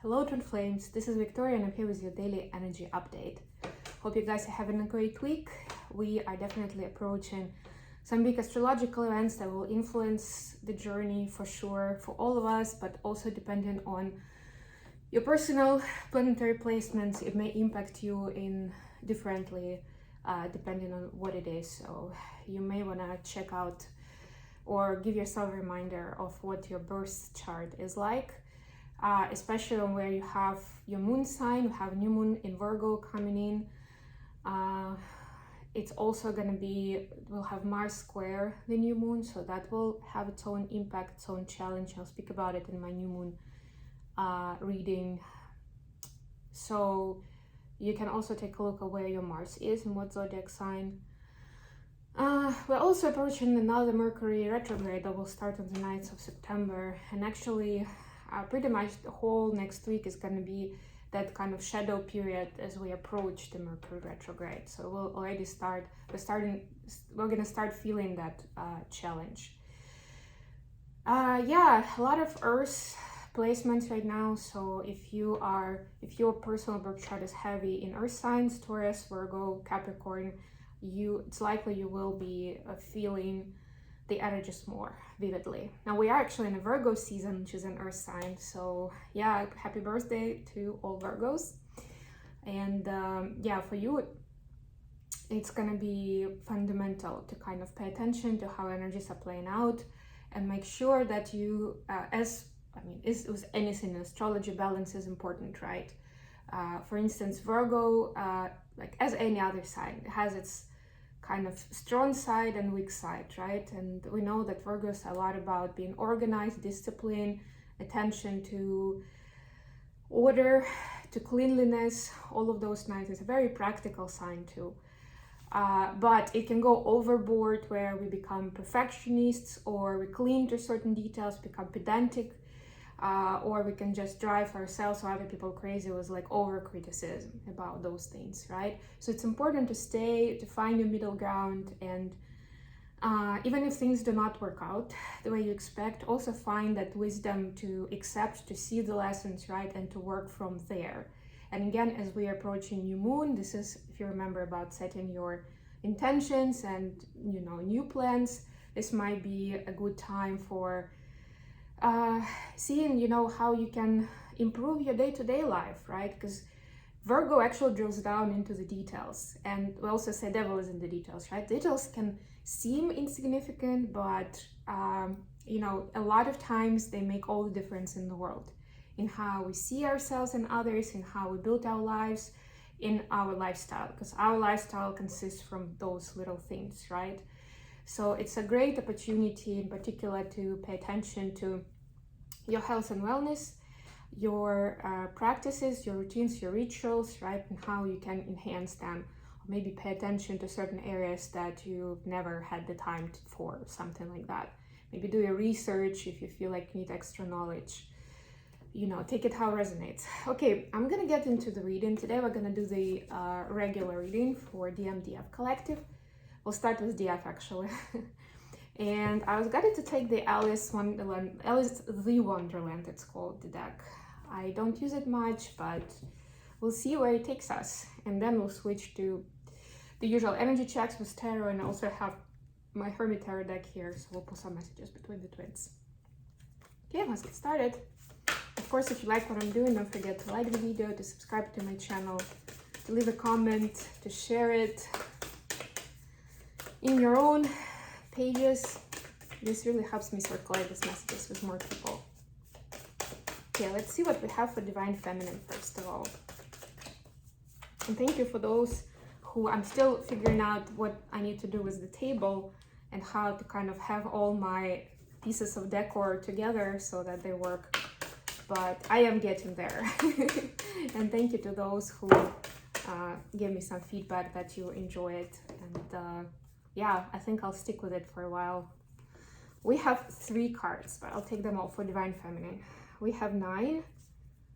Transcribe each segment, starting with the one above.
Hello Twin Flames, this is Victoria and I'm here with your daily energy update. Hope you guys are having a great week. We are definitely approaching some big astrological events that will influence the journey for sure for all of us, but also depending on your personal planetary placements, it may impact you in differently depending on what it is. So you may want to check out or give yourself a reminder of what your birth chart is like. Especially on where you have your moon sign, you have new moon in Virgo coming in. It's also going to be, we'll have Mars square the new moon, so that will have its own impact, its own challenge. I'll speak about it in my new moon reading. So you can also take a look at where your Mars is and what zodiac sign. We're also approaching another Mercury retrograde that will start on the 9th of September, and actually pretty much the whole next week is going to be that kind of shadow period as we approach the Mercury retrograde. So we'll already we're going to start feeling that challenge. Yeah, a lot of Earth placements right now. So if your personal birth chart is heavy in Earth signs, Taurus, Virgo, Capricorn, it's likely you will be feeling the energies more vividly. Now we are actually in a Virgo season, which is an earth sign, so yeah, happy birthday to all Virgos. And yeah, for you it's gonna be fundamental to kind of pay attention to how energies are playing out and make sure that you as with anything in astrology, balance is important, right? For instance, Virgo, like as any other sign, has its kind of strong side and weak side, right? And we know that Virgos are a lot about being organized, discipline, attention to order, to cleanliness, all of those nights. It's a very practical sign too. But it can go overboard where we become perfectionists, or we cling to certain details, become pedantic, or we can just drive ourselves or other people crazy with like over criticism about those things, right? So it's important to find your middle ground, and even if things do not work out the way you expect, also find that wisdom to accept, to see the lessons, right, and to work from there. And again, as we are approaching new moon, this is, if you remember, about setting your intentions and new plans. This might be a good time for seeing how you can improve your day-to-day life, right? Because Virgo actually drills down into the details, and we also say devil is in the details, right? Details can seem insignificant, but a lot of times they make all the difference in the world, in how we see ourselves and others, in how we build our lives, in our lifestyle, because our lifestyle consists from those little things, right? So it's a great opportunity in particular to pay attention to your health and wellness, your practices, your routines, your rituals, right? And how you can enhance them. Or maybe pay attention to certain areas that you've never had the time for, something like that. Maybe do your research if you feel like you need extra knowledge. Take it how it resonates. Okay, I'm gonna get into the reading. Today we're gonna do the regular reading for DF Collective. We'll start with DF actually. And I was guided to take the Alice the Wonderland, it's called, the deck. I don't use it much, but we'll see where it takes us. And then we'll switch to the usual energy checks with tarot, and I also have my Hermit Tarot deck here, so we'll pull some messages between the twins. Okay, let's get started. Of course, if you like what I'm doing, don't forget to like the video, to subscribe to my channel, to leave a comment, to share it in your own pages. This really helps me circulate these messages with more people. Okay, let's see what we have for Divine Feminine first of all. And thank you for those who I'm still figuring out what I need to do with the table and how to kind of have all my pieces of decor together so that they work. But I am getting there. And thank you to those who gave me some feedback that you enjoy it. And yeah, I think I'll stick with it for a while. We have 3 cards, but I'll take them all for Divine Feminine. We have 9,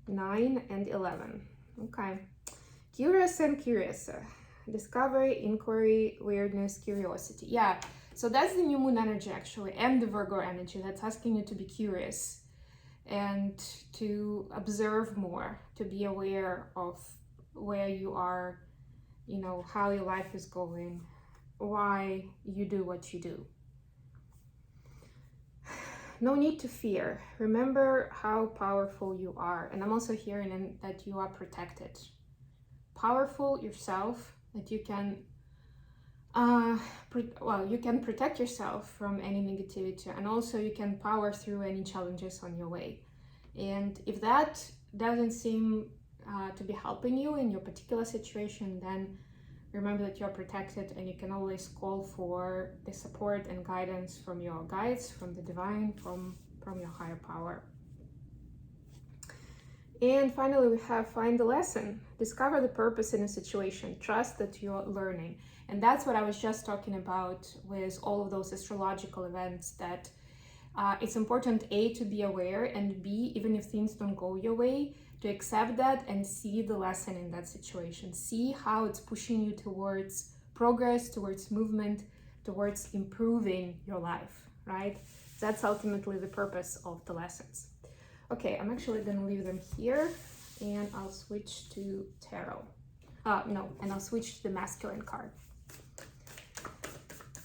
9, and 11. Okay. Curious and curious. Discovery, inquiry, weirdness, curiosity. Yeah, so that's the new moon energy actually, and the Virgo energy that's asking you to be curious. and to observe more, to be aware of where you are, you know, how your life is going, why you do what you do. No need to fear. Remember how powerful you are. And I'm also hearing that you are protected. Powerful yourself, that you can, you can protect yourself from any negativity, and also you can power through any challenges on your way. And if that doesn't seem to be helping you in your particular situation, then remember that you're protected, and you can always call for the support and guidance from your guides, from the divine, from your higher power. And finally, we have find the lesson. Discover the purpose in a situation. Trust that you're learning. And that's what I was just talking about with all of those astrological events, that it's important, A, to be aware, and B, even if things don't go your way, to accept that and see the lesson in that situation. See how it's pushing you towards progress, towards movement, towards improving your life, right? That's ultimately the purpose of the lessons. Okay, I'm actually gonna leave them here, and I'll switch to tarot. And I'll switch to the masculine card.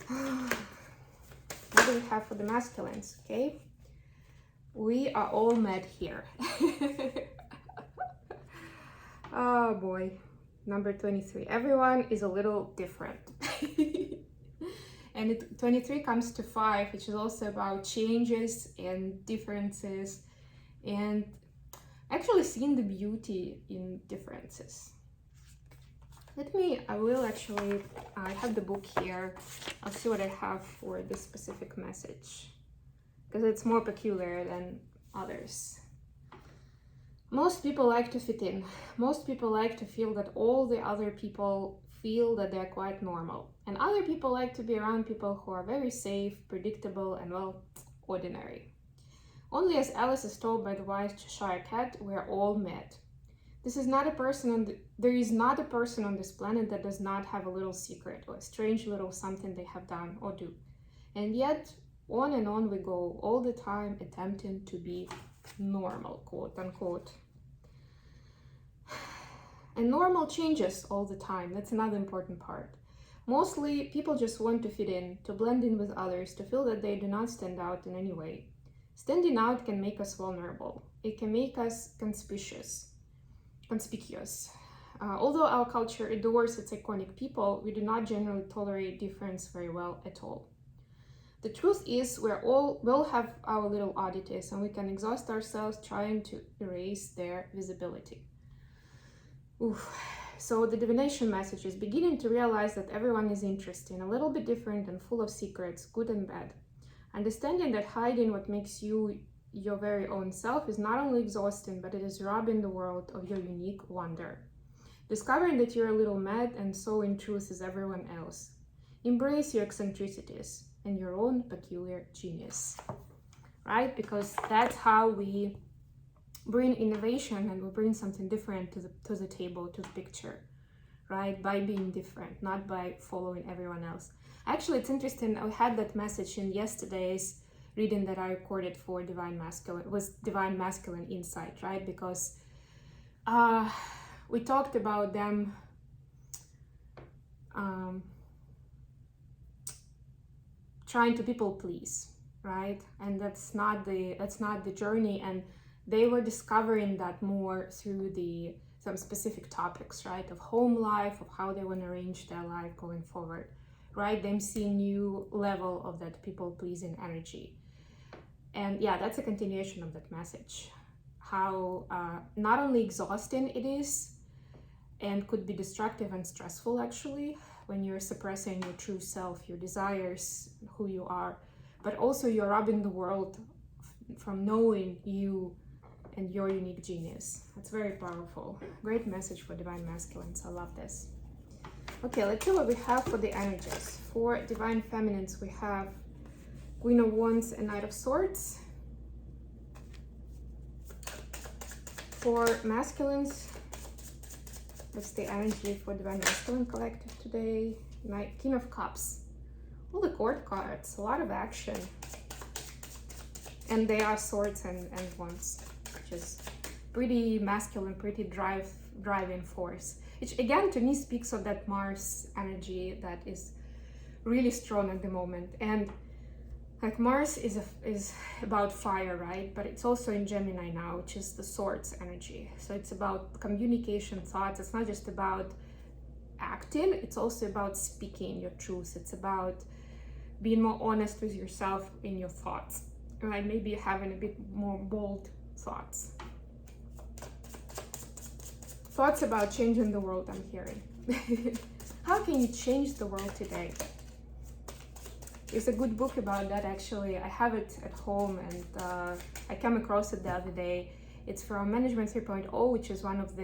What do we have for the masculines, okay? We are all met here. Oh boy, number 23. Everyone is a little different. And 23 comes to 5, which is also about changes and differences, and actually seeing the beauty in differences. I have the book here. I'll see what I have for this specific message, because it's more peculiar than others. Most people like to fit in. Most people like to feel that all the other people feel that they're quite normal. And other people like to be around people who are very safe, predictable, and, well, ordinary. Only as Alice is told by the wise Cheshire Cat, we're all met. There is not a person on this planet that does not have a little secret or a strange little something they have done or do. And yet, on and on we go, all the time attempting to be normal, quote unquote. And normal changes all the time. That's another important part. Mostly, people just want to fit in, to blend in with others, to feel that they do not stand out in any way. Standing out can make us vulnerable. It can make us conspicuous. Although our culture adores its iconic people, we do not generally tolerate difference very well at all. The truth is, we'll have our little oddities, and we can exhaust ourselves trying to erase their visibility. So the divination message is beginning to realize that everyone is interesting, a little bit different, and full of secrets, good and bad. Understanding that hiding what makes you your very own self is not only exhausting, but it is robbing the world of your unique wonder. Discovering that you're a little mad, and so in truth is everyone else. Embrace your eccentricities and your own peculiar genius, right? Because that's how we bring innovation, and we bring something different to the table, to the picture, right? By being different, not by following everyone else. Actually, it's interesting, I had that message in yesterday's reading that I recorded for Divine Masculine Insight, right? Because we talked about them trying to people please, right? And that's not the journey, and they were discovering that more through some specific topics, right? Of home life, of how they want to arrange their life going forward, right? Them seeing new level of that people pleasing energy. And yeah, that's a continuation of that message. How not only exhausting it is, and could be destructive and stressful actually, when you're suppressing your true self, your desires, who you are, but also you're robbing the world from knowing you and your unique genius. That's very powerful. Great message for Divine Masculines. I love this. Okay, let's see what we have for the energies. For Divine Feminines, we have Queen of Wands and Knight of Swords. For Masculines, that's the energy for Divine Masculine Collective today. King of Cups. All the court cards, a lot of action. And they are swords and wands, which is pretty masculine, pretty driving force. Which again, to me, speaks of that Mars energy that is really strong at the moment. And like Mars is about fire, right? But it's also in Gemini now, which is the swords energy. So it's about communication, thoughts. It's not just about acting, it's also about speaking your truth. It's about being more honest with yourself in your thoughts, right? Maybe having a bit more bold thoughts. Thoughts about changing the world, I'm hearing. How can you change the world today? There's a good book about that, actually. I have it at home, and I came across it the other day. It's from Management 3.0, which is one of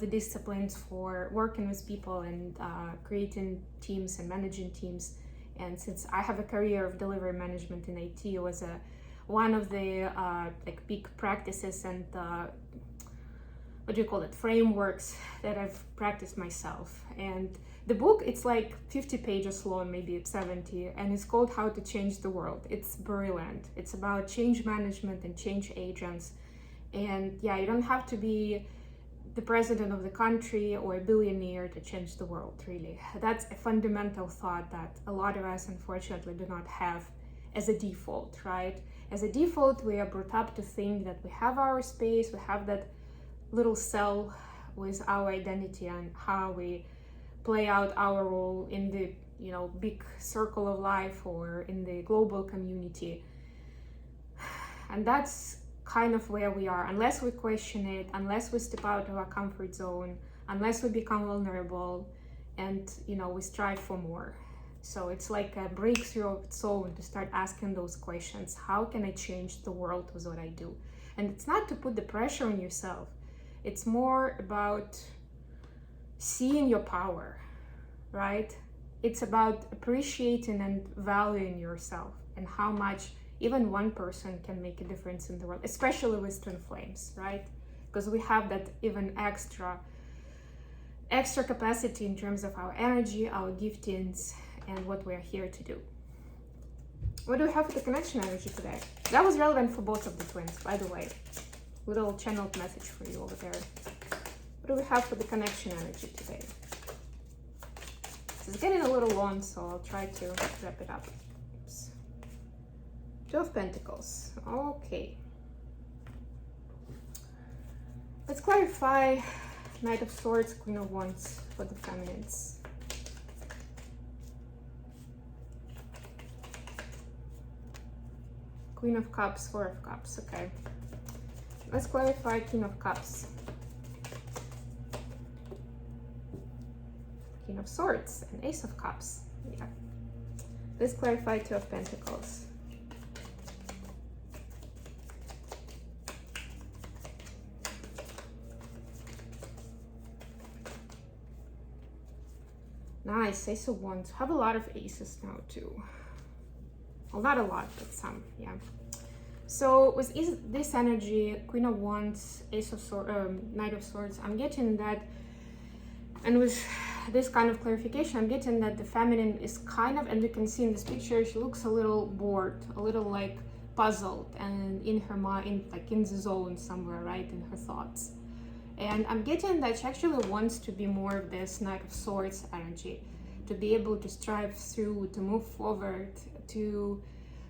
the disciplines for working with people and creating teams and managing teams. And since I have a career of delivery management in IT, it was one of the like big practices and what do you call it, frameworks that I've practiced myself. And the book, it's like 50 pages long, maybe 70, and it's called How to Change the World. It's brilliant. It's about change management and change agents. And yeah, you don't have to be the president of the country or a billionaire to change the world, really. That's a fundamental thought that a lot of us, unfortunately, do not have as a default, right? As a default, we are brought up to think that we have our space, we have that little cell with our identity and how we play out our role in the, you know, big circle of life or in the global community. And that's kind of where we are, unless we question it, unless we step out of our comfort zone, unless we become vulnerable and, you know, we strive for more. So it's like a breakthrough of its own to start asking those questions. How can I change the world with what I do? And it's not to put the pressure on yourself. It's more about seeing your power, right? It's about appreciating and valuing yourself and how much even one person can make a difference in the world, especially with twin flames, right? Because we have that even extra capacity in terms of our energy, our giftings, and what we're here to do. What do we have for the connection energy today? That was relevant for both of the twins, by the way. Little channeled message for you over there. What do we have for the connection energy today? This is getting a little long, so I'll try to wrap it up. Oops. Two of Pentacles. Okay. Let's clarify Knight of Swords, Queen of Wands for the feminines. Queen of Cups, Four of Cups. Okay. Let's clarify King of Cups. King of Swords and Ace of Cups. Yeah. Let's clarify Two of Pentacles. Nice, Ace of Wands. Have a lot of aces now too. Well, not a lot, but some, yeah. So with this energy, Queen of Wands, Ace of Swords, Knight of Swords, I'm getting that, and with this kind of clarification, I'm getting that the feminine is kind of, and you can see in this picture, she looks a little bored, a little like puzzled, and in her mind, like in the zone somewhere, right, in her thoughts. And I'm getting that she actually wants to be more of this Knight of Swords energy, to be able to strive through, to move forward, to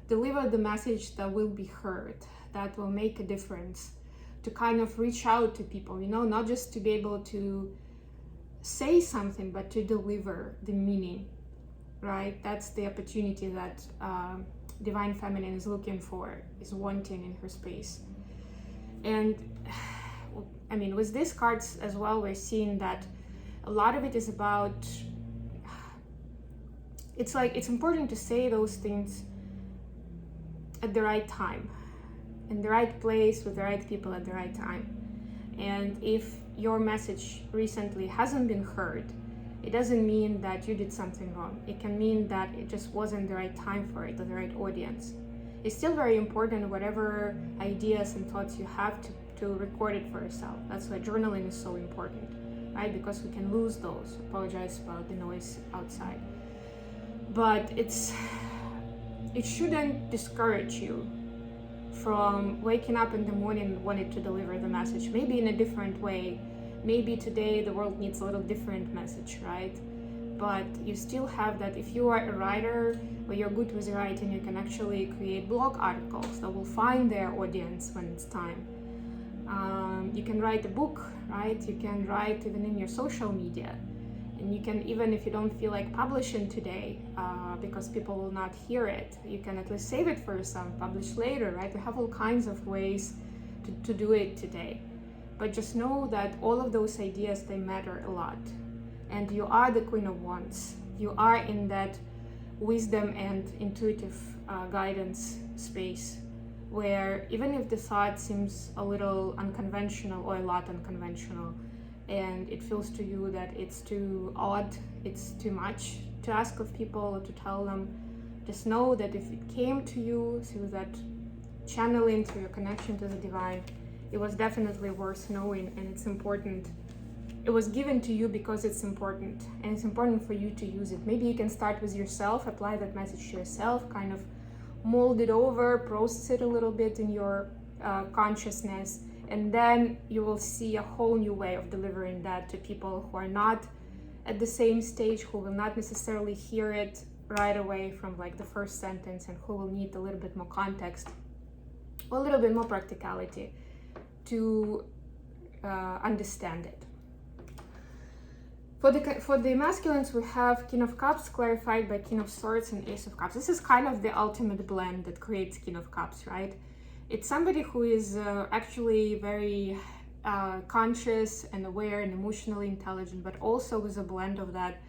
deliver the message that will be heard, that will make a difference, to kind of reach out to people, you know, not just to be able to say something, but to deliver the meaning, right? That's the opportunity that Divine Feminine is looking for, is wanting in her space. And I mean, with these cards as well, we're seeing that a lot of it is about, it's like, it's important to say those things at the right time, in the right place, with the right people at the right time. And if your message recently hasn't been heard, it doesn't mean that you did something wrong. It can mean that it just wasn't the right time for it, or the right audience. It's still very important, whatever ideas and thoughts you have, to record it for yourself. That's why journaling is so important, right? Because we can lose those. Apologize about the noise outside. But it's it shouldn't discourage you from waking up in the morning and wanting to deliver the message, maybe in a different way. Maybe today the world needs a little different message, right? But you still have that. If you are a writer or you're good with writing, you can actually create blog articles that will find their audience when it's time. You can write a book, right? You can write even in your social media. And you can, even if you don't feel like publishing today, because people will not hear it, you can at least save it for yourself, publish later, right? You have all kinds of ways to do it today. But just know that all of those ideas, they matter a lot. And you are the Queen of Wands. You are in that wisdom and intuitive guidance space, where even if the thought seems a little unconventional or a lot unconventional, and it feels to you that it's too odd, it's too much to ask of people or to tell them, just know that if it came to you through that channeling, through your connection to the divine, it was definitely worth knowing, and it's important. It was given to you because it's important, and it's important for you to use it. Maybe you can start with yourself, apply that message to yourself, kind of mold it over, process it a little bit in your consciousness, and then you will see a whole new way of delivering that to people who are not at the same stage, who will not necessarily hear it right away from like the first sentence, and who will need a little bit more context, a little bit more practicality to understand it. For the masculines, we have King of Cups clarified by King of Swords and Ace of Cups. This is kind of the ultimate blend that creates King of Cups, right? It's somebody who is actually very conscious and aware and emotionally intelligent, but also with a blend of that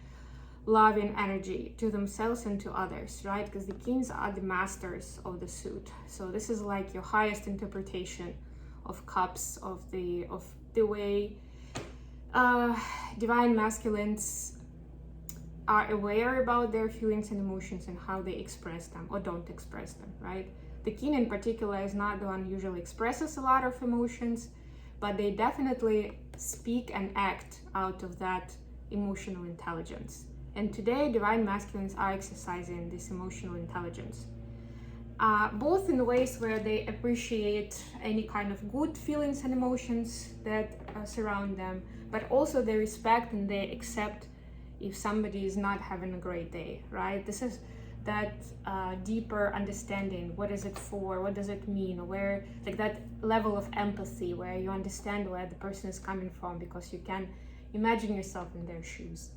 loving energy to themselves and to others, right? Because the kings are the masters of the suit. So this is like your highest interpretation of cups, of the way divine masculines are aware about their feelings and emotions and how they express them or don't express them, right? The king in particular is not the one who usually expresses a lot of emotions, but they definitely speak and act out of that emotional intelligence. And today, divine masculines are exercising this emotional intelligence, both in ways where they appreciate any kind of good feelings and emotions that surround them, but also they respect and they accept if somebody is not having a great day, right? This is that deeper understanding. What is it for? What does it mean? Where, like that level of empathy where you understand where the person is coming from because you can imagine yourself in their shoes.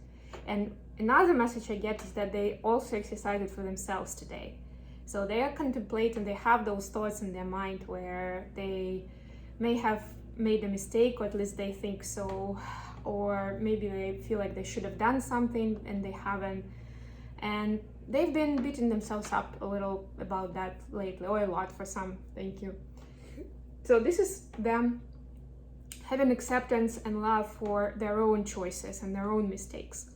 And another message I get is that they also exercise it for themselves today. So they are contemplating, they have those thoughts in their mind where they may have made a mistake, or at least they think so, or maybe they feel like they should have done something and they haven't. And they've been beating themselves up a little about that lately, or a lot for some, thank you. So this is them having acceptance and love for their own choices and their own mistakes,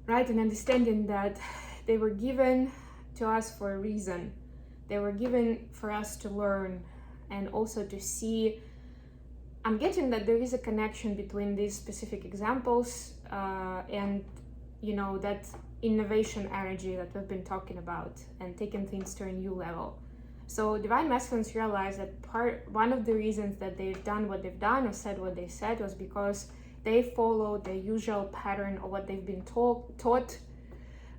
right? And understanding that they were given to us for a reason. They were given for us to learn and also to see. I'm getting that there is a connection between these specific examples and, you know, that innovation energy that we've been talking about and taking things to a new level. So divine masculines realize that one of the reasons that they've done what they've done or said what they said was because they followed their usual pattern of what they've been taught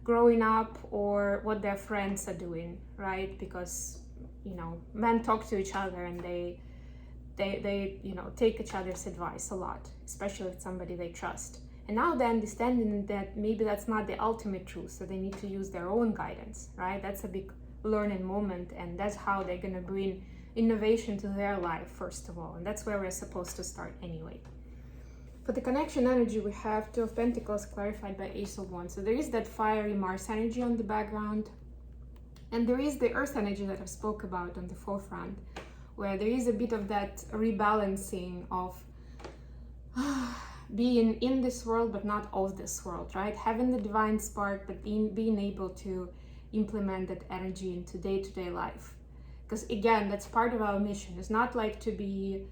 growing up, or what their friends are doing, right? Because, you know, men talk to each other and they you know, take each other's advice a lot, especially with somebody they trust. And now they're understanding that maybe that's not the ultimate truth, so they need to use their own guidance, right? That's a big learning moment, and that's how they're gonna bring innovation to their life, first of all, and that's where we're supposed to start anyway. For the connection energy, we have Two of Pentacles clarified by Ace of Wands. So there is that fiery Mars energy on the background, and there is the Earth energy that I spoke about on the forefront, where there is a bit of that rebalancing of being in this world but not of this world, right? Having the divine spark, but being able to implement that energy into day-to-day life. Because again, that's part of our mission. It's not like to be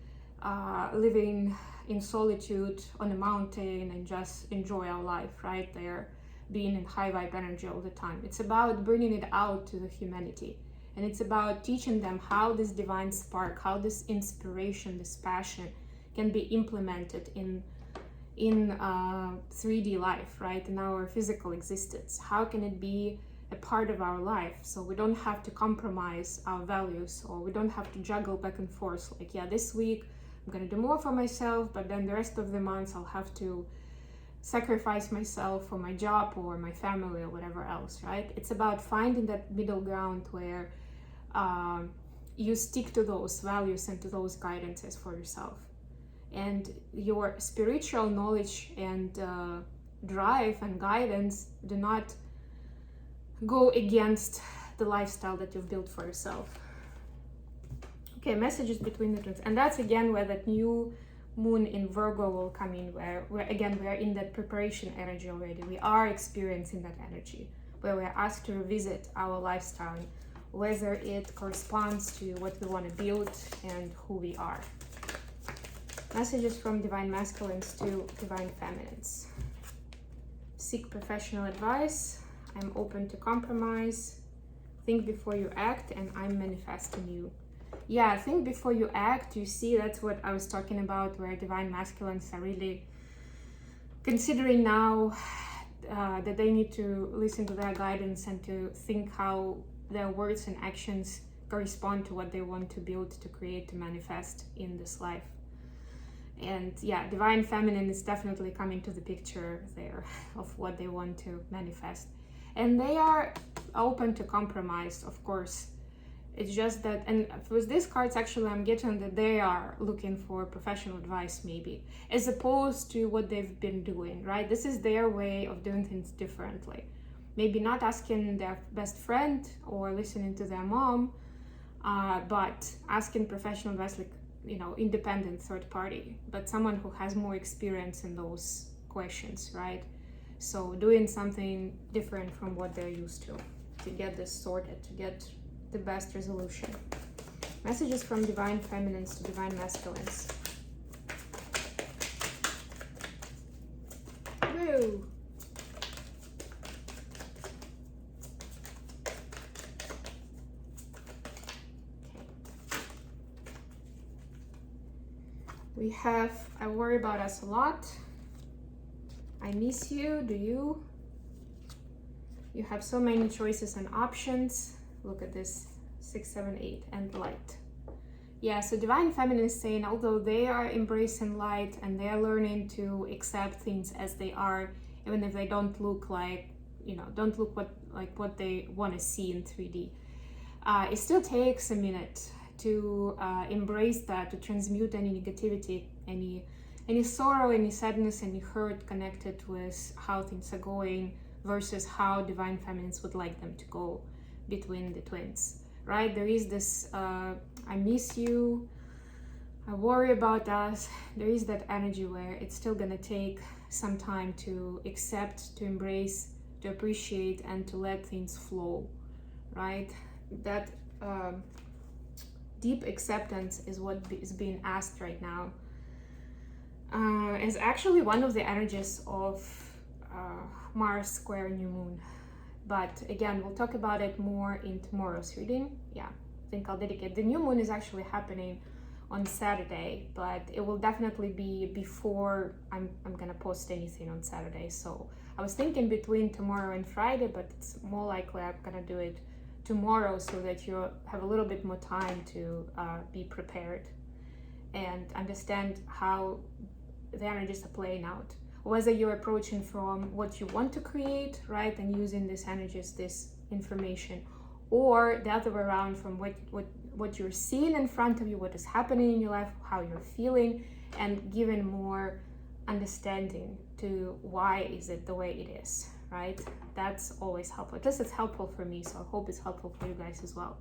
living in solitude on a mountain and just enjoy our life right there. being in high vibe energy all the time. It's about bringing it out to the humanity. And it's about teaching them how this divine spark, how this inspiration, this passion can be implemented in 3D life, right? In our physical existence. How can it be a part of our life, so we don't have to compromise our values, or we don't have to juggle back and forth, like, yeah, this week I'm gonna do more for myself, but then the rest of the months I'll have to sacrifice myself for my job or my family or whatever else, right? It's about finding that middle ground where you stick to those values and to those guidances for yourself, and your spiritual knowledge and drive and guidance do not go against the lifestyle that you've built for yourself. Okay, messages between the twins. And that's again where that new moon in Virgo will come in, where again we are in that preparation energy already. We are experiencing that energy where we're asked to revisit our lifestyle, whether it corresponds to what we want to build and who we are. Messages from divine masculines to divine feminines. Seek professional advice. I'm open to compromise. Think before you act, and I'm manifesting you. Yeah, think before you act. You see, that's what I was talking about, where divine masculines are really considering now that they need to listen to their guidance and to think how their words and actions correspond to what they want to build, to create, to manifest in this life. And yeah, divine feminine is definitely coming to the picture there of what they want to manifest. And they are open to compromise, of course. It's just that, and with these cards, actually, I'm getting that they are looking for professional advice, maybe, as opposed to what they've been doing, right? This is their way of doing things differently. Maybe not asking their best friend or listening to their mom, but asking professional advice, like, you know, independent third party, but someone who has more experience in those questions, right? So doing something different from what they're used to get this sorted, to get the best resolution. Messages from divine feminines to divine masculines. Woo! We have, I worry about us a lot. I miss you, do you? You have so many choices and options. Look at this, 6, 7, 8, and light. Yeah, so divine feminine is saying, although they are embracing light and they are learning to accept things as they are, even if they don't look like, you know, don't look what they want to see in 3D. It still takes a minute to embrace that, to transmute any negativity, any sorrow, any sadness, any hurt connected with how things are going versus how divine feminines would like them to go between the twins, right? There is this, I miss you, I worry about us. There is that energy where it's still gonna take some time to accept, to embrace, to appreciate, and to let things flow, right? That deep acceptance is what is being asked right now. Is actually one of the energies of Mars square new moon. But again, we'll talk about it more in tomorrow's reading. Yeah, I think I'll dedicate. The new moon is actually happening on Saturday, but it will definitely be before I'm gonna post anything on Saturday. So I was thinking between tomorrow and Friday, but it's more likely I'm gonna do it tomorrow so that you have a little bit more time to be prepared and understand how the energies are playing out. Whether you're approaching from what you want to create, right, and using these energies, this information, or the other way around, from what you're seeing in front of you, what is happening in your life, how you're feeling, and giving more understanding to why is it the way it is, right? That's always helpful. At least it's helpful for me, so I hope it's helpful for you guys as well.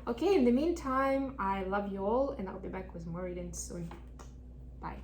Okay, in the meantime, I love you all, and I'll be back with more readings soon. Bye.